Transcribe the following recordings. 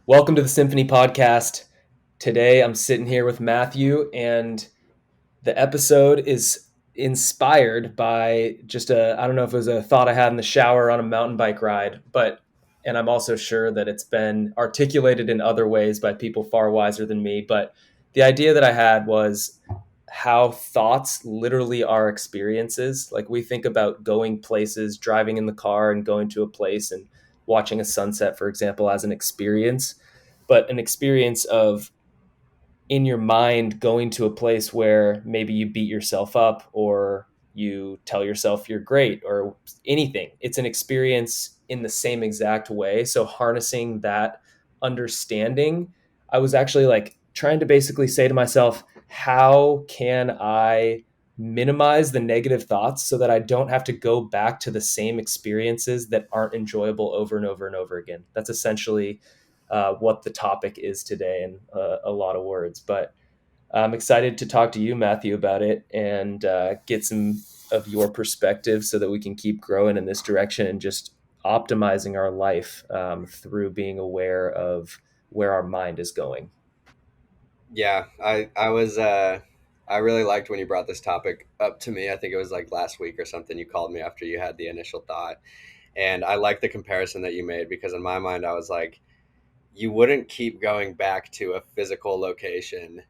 Welcome to the Symphony Podcast. Today I'm sitting here with Matthew, and the episode is inspired by I don't know if it was a thought I had in the shower on a mountain bike ride, and I'm also sure that it's been articulated in other ways by people far wiser than me. But the idea that I had was how thoughts literally are experiences. Like we think about going places, driving in the car and going to a place and watching a sunset, for example, as an experience, but an experience of in your mind going to a place where maybe you beat yourself up or you tell yourself you're great or anything. It's an experience in the same exact way. So harnessing that understanding, I was actually like trying to basically say to myself, how can I minimize the negative thoughts so that I don't have to go back to the same experiences that aren't enjoyable over and over and over again? That's essentially what the topic is today in a lot of words. But I'm excited to talk to you, Matthew, about it and get some of your perspective so that we can keep growing in this direction and just optimizing our life through being aware of where our mind is going. Yeah, I really liked when you brought this topic up to me. I think it was like last week or something. You called me after you had the initial thought, and I like the comparison that you made because in my mind I was like, you wouldn't keep going back to a physical location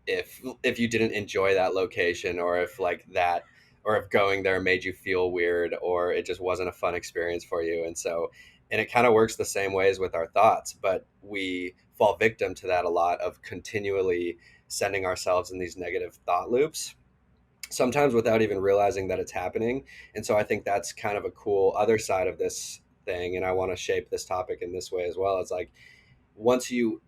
if you didn't enjoy that location, or if like that, or if going there made you feel weird, or it just wasn't a fun experience for you. And it kind of works the same ways with our thoughts, but we fall victim to that a lot, of continually sending ourselves in these negative thought loops, sometimes without even realizing that it's happening. And so I think that's kind of a cool other side of this thing, and I want to shape this topic in this way as well. It's like once you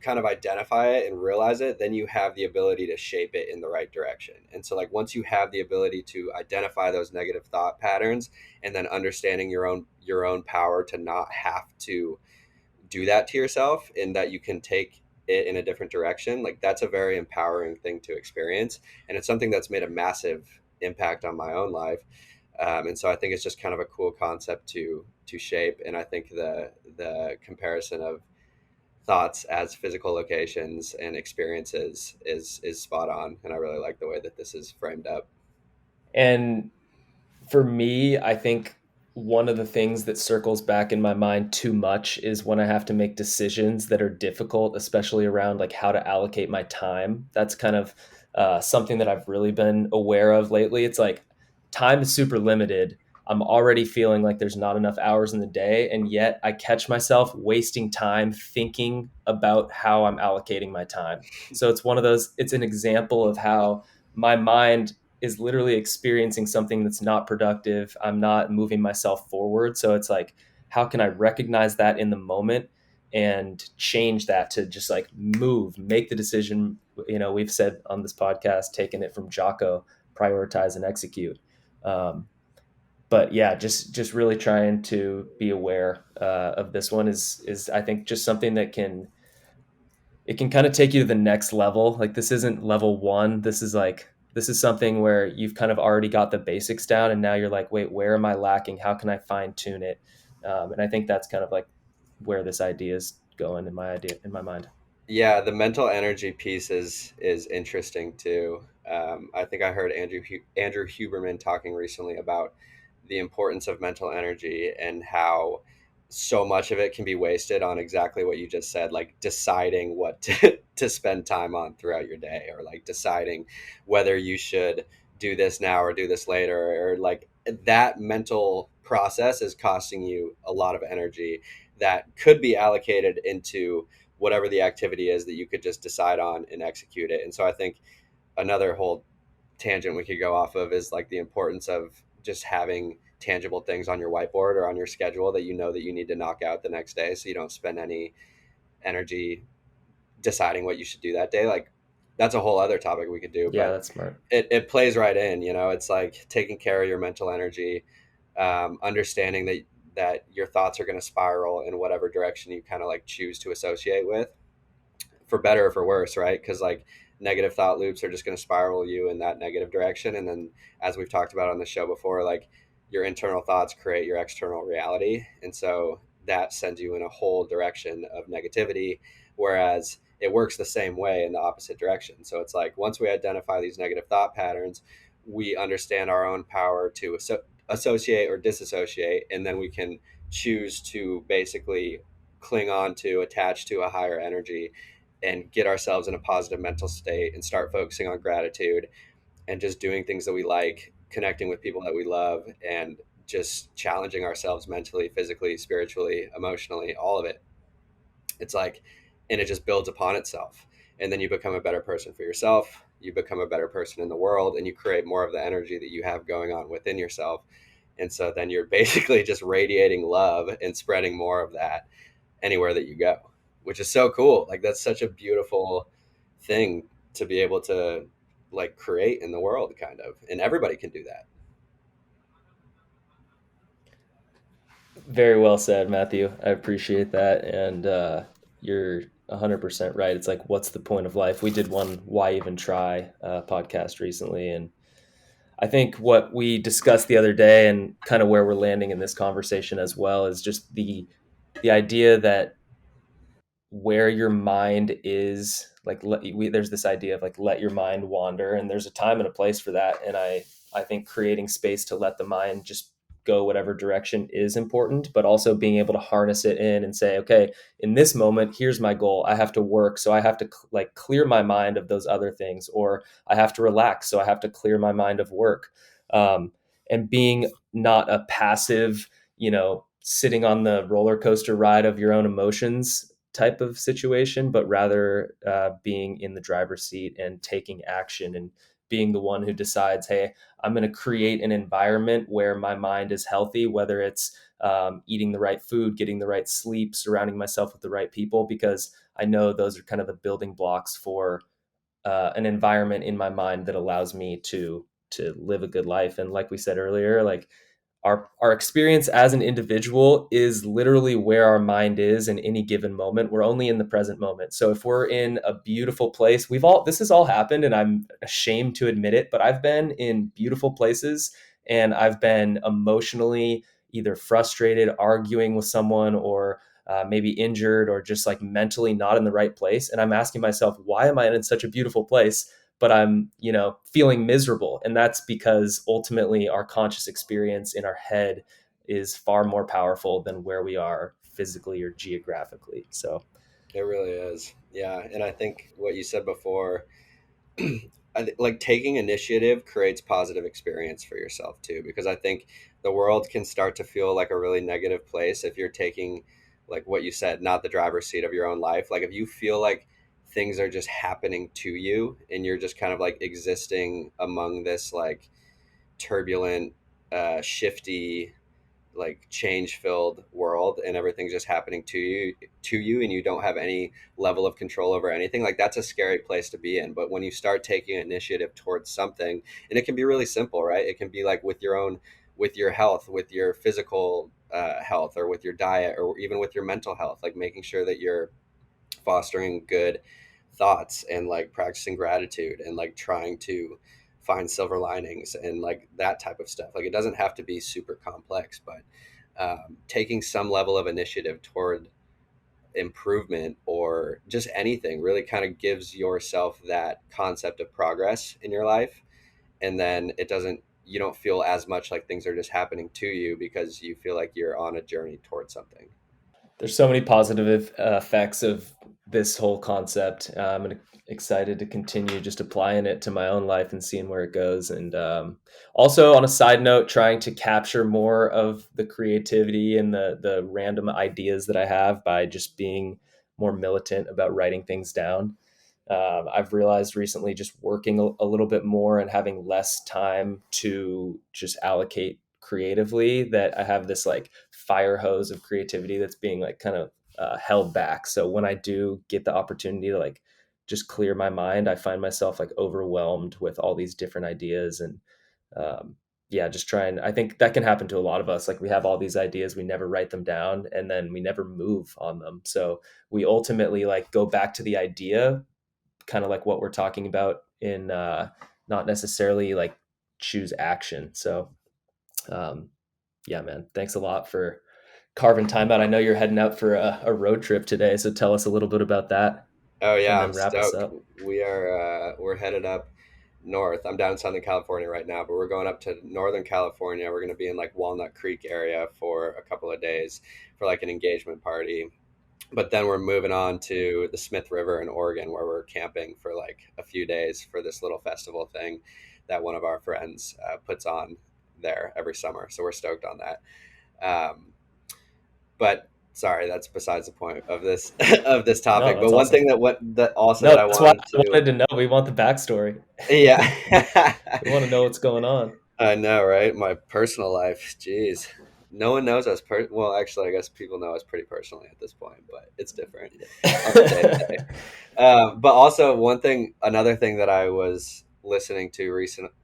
kind of identify it and realize it, then you have the ability to shape it in the right direction. And so like once you have the ability to identify those negative thought patterns, and then understanding your own power to not have to do that to yourself, and that you can take it in a different direction, like that's a very empowering thing to experience. And it's something that's made a massive impact on my own life. And so I think it's just kind of a cool concept to shape. And I think the comparison of thoughts as physical locations and experiences is spot on, and I really like the way that this is framed up. And for me, I think one of the things that circles back in my mind too much is when I have to make decisions that are difficult, especially around like how to allocate my time. That's kind of something that I've really been aware of lately. It's like time is super limited. I'm already feeling like there's not enough hours in the day, and yet I catch myself wasting time thinking about how I'm allocating my time. So it's one of those, it's an example of how my mind is literally experiencing something that's not productive. I'm not moving myself forward. So it's like, how can I recognize that in the moment and change that to just like move, make the decision? You know, we've said on this podcast, taking it from Jocko, prioritize and execute. Um, but yeah, just really trying to be aware of this one is I think just something that can kind of take you to the next level. Like this isn't level one. This is something where you've kind of already got the basics down, and now you're like, wait, where am I lacking? How can I fine tune it? And I think that's kind of like where this idea is going in my mind. Yeah, the mental energy piece is interesting too. I think I heard Andrew Huberman talking recently about the importance of mental energy, and how so much of it can be wasted on exactly what you just said, like deciding what to spend time on throughout your day, or like deciding whether you should do this now or do this later, or like that mental process is costing you a lot of energy that could be allocated into whatever the activity is that you could just decide on and execute it. And so I think another whole tangent we could go off of is like the importance of just having tangible things on your whiteboard or on your schedule that you know that you need to knock out the next day, so you don't spend any energy deciding what you should do that day. Like that's a whole other topic we could do, Yeah, but that's smart. it plays right in. It's like taking care of your mental energy, understanding that your thoughts are going to spiral in whatever direction you kind of like choose to associate with, for better or for worse, right? Because like negative thought loops are just going to spiral you in that negative direction. And then, as we've talked about on the show before, like your internal thoughts create your external reality. And so that sends you in a whole direction of negativity. Whereas it works the same way in the opposite direction. So it's like once we identify these negative thought patterns, we understand our own power to associate or disassociate, and then we can choose to basically cling on to, attach to a higher energy and get ourselves in a positive mental state and start focusing on gratitude and just doing things that we like, connecting with people that we love, and just challenging ourselves mentally, physically, spiritually, emotionally, all of it. It's like, and it just builds upon itself. And then you become a better person for yourself. You become a better person in the world, and you create more of the energy that you have going on within yourself. And so then you're basically just radiating love and spreading more of that anywhere that you go, which is so cool. Like, that's such a beautiful thing to be able to like create in the world, kind of. And everybody can do that. Very well said, Matthew. I appreciate that. And you're 100% right. It's like, what's the point of life? We did one Why Even Try podcast recently. And I think what we discussed the other day and kind of where we're landing in this conversation as well is just the idea that where your mind is like there's this idea of like let your mind wander, and there's a time and a place for that. And I think creating space to let the mind just go whatever direction is important, but also being able to harness it in and say, okay, in this moment, here's my goal. I have to work, so I have to like clear my mind of those other things, or I have to relax, so I have to clear my mind of work. And being not a passive, sitting on the roller coaster ride of your own emotions type of situation, but rather being in the driver's seat and taking action and being the one who decides, hey, I'm going to create an environment where my mind is healthy, whether it's eating the right food, getting the right sleep, surrounding myself with the right people, because I know those are kind of the building blocks for an environment in my mind that allows me to live a good life. And like we said earlier, like our experience as an individual is literally where our mind is in any given moment. We're only in the present moment. So if we're in a beautiful place, this has all happened, and I'm ashamed to admit it, but I've been in beautiful places and I've been emotionally either frustrated, arguing with someone, or maybe injured, or just like mentally not in the right place. And I'm asking myself, why am I in such a beautiful place, but I'm, feeling miserable? And that's because ultimately our conscious experience in our head is far more powerful than where we are physically or geographically. So, It really is. Yeah. And I think what you said before, like taking initiative creates positive experience for yourself too, because I think the world can start to feel like a really negative place if you're taking, like what you said, not the driver's seat of your own life. Like if you feel like things are just happening to you and you're just kind of like existing among this like turbulent, shifty, like change filled world, and everything's just happening to you and you don't have any level of control over anything, like that's a scary place to be in. But when you start taking initiative towards something, and it can be really simple, right? It can be like with your health, with your physical health, or with your diet, or even with your mental health, like making sure that you're fostering good thoughts and like practicing gratitude and like trying to find silver linings and like that type of stuff. Like it doesn't have to be super complex, but taking some level of initiative toward improvement or just anything really kind of gives yourself that concept of progress in your life. And then you don't feel as much like things are just happening to you because you feel like you're on a journey towards something. there's so many positive effects of this whole concept. I'm excited to continue just applying it to my own life and seeing where it goes. And also, on a side note, trying to capture more of the creativity and the random ideas that I have by just being more militant about writing things down. I've realized recently, just working a little bit more and having less time to just allocate creatively, that I have this like fire hose of creativity that's being like kind of held back. So when I do get the opportunity to like just clear my mind, I find myself like overwhelmed with all these different ideas. And yeah, just trying. I think that can happen to a lot of us. Like we have all these ideas, we never write them down, and then we never move on them. So we ultimately like go back to the idea, kind of like what we're talking about in not necessarily like choose action. So um, yeah, man, thanks a lot for carving time out. I know you're heading out for a road trip today, so tell us a little bit about that, Oh and yeah, I'm then wrap us stoked. up. We're headed up north. I'm down in Southern California right now, but we're going up to Northern California. We're going to be in like Walnut Creek area for a couple of days for like an engagement party. But then we're moving on to the Smith River in Oregon, where we're camping for like a few days for this little festival thing that one of our friends puts on there every summer. So we're stoked on that. Um, but sorry, that's besides the point of this of this No, topic. But that's one awesome. thing that also No, that I that's why wanted I to, wanted to know. We want the backstory. yeah. We want to know what's going on. I know, right? My personal life, jeez. No one knows us. Well, actually, I guess people know us pretty personally at this point, but it's different on the day to day. But also, another thing that I was listening to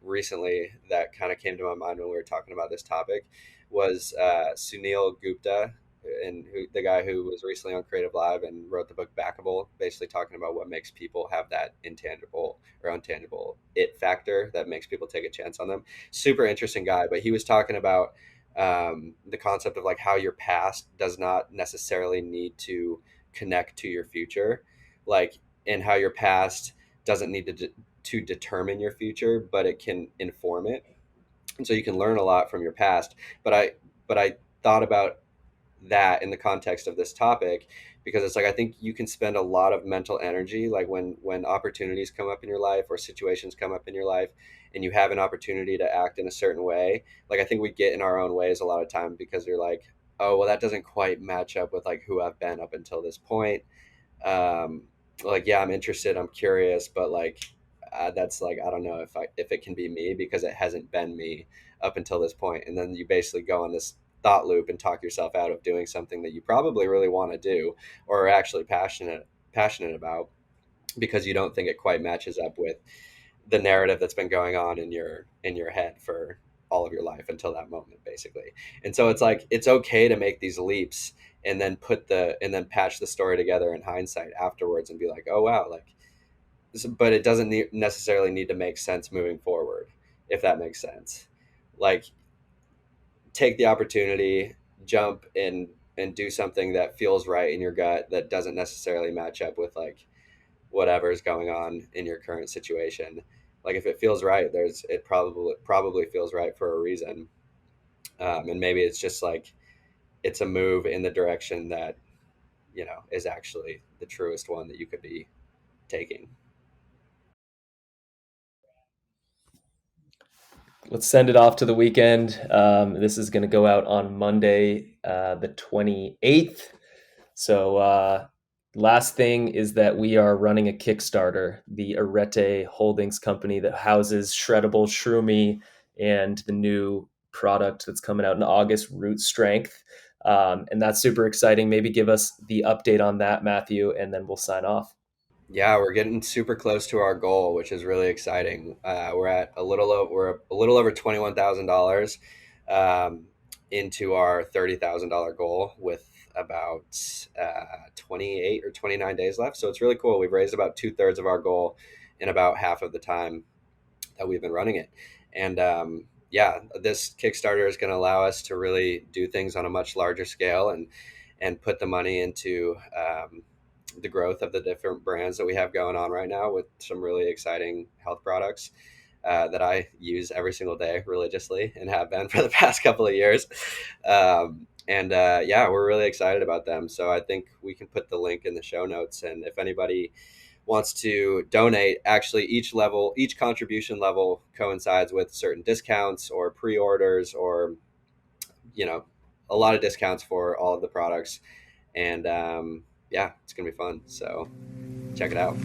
recently that kind of came to my mind when we were talking about this topic was Sunil Gupta, the guy who was recently on Creative Live and wrote the book Backable, basically talking about what makes people have that intangible or untangible it factor that makes people take a chance on them. Super interesting guy, but he was talking about the concept of like how your past does not necessarily need to connect to your future, like, and how your past doesn't need to determine your future, but it can inform it. And so you can learn a lot from your past. But I thought about that in the context of this topic, because it's like I think you can spend a lot of mental energy, like when opportunities come up in your life or situations come up in your life and you have an opportunity to act in a certain way. Like I think we get in our own ways a lot of time because you're like, oh well, that doesn't quite match up with like who I've been up until this point. um like, yeah, I'm interested, I'm curious, but like that's like, I don't know if it can be me because it hasn't been me up until this point. And then you basically go on this thought loop and talk yourself out of doing something that you probably really want to do or are actually passionate about, because you don't think it quite matches up with the narrative that's been going on in your head for all of your life until that moment, basically. And so it's like it's okay to make these leaps and then patch the story together in hindsight afterwards and be like, oh wow, like, but it doesn't necessarily need to make sense moving forward, if that makes sense. Like, take the opportunity, jump in and do something that feels right in your gut that doesn't necessarily match up with like whatever is going on in your current situation. Like if it feels right, it probably feels right for a reason. And maybe it's just like it's a move in the direction that is actually the truest one that you could be taking. Let's send it off to the weekend. This is going to go out on Monday, the 28th. So, last thing is that we are running a Kickstarter, the Arete Holdings company that houses Shreddable Shroomy and the new product that's coming out in August, Root Strength. And that's super exciting. Maybe give us the update on that, Matthew, and then we'll sign off. Yeah, we're getting super close to our goal, which is really exciting. We're a little over $21,000 um, into our $30,000 goal with about 28 or 29 days left. So it's really cool. We've raised about 2/3 of our goal in about half of the time that we've been running it. And yeah, this Kickstarter is going to allow us to really do things on a much larger scale and put the money into the growth of the different brands that we have going on right now with some really exciting health products that I use every single day religiously and have been for the past couple of years. And yeah, we're really excited about them. So I think we can put the link in the show notes. And if anybody wants to donate, actually each contribution level coincides with certain discounts or pre-orders or, you know, a lot of discounts for all of the products. And yeah, it's going to be fun. So check it out.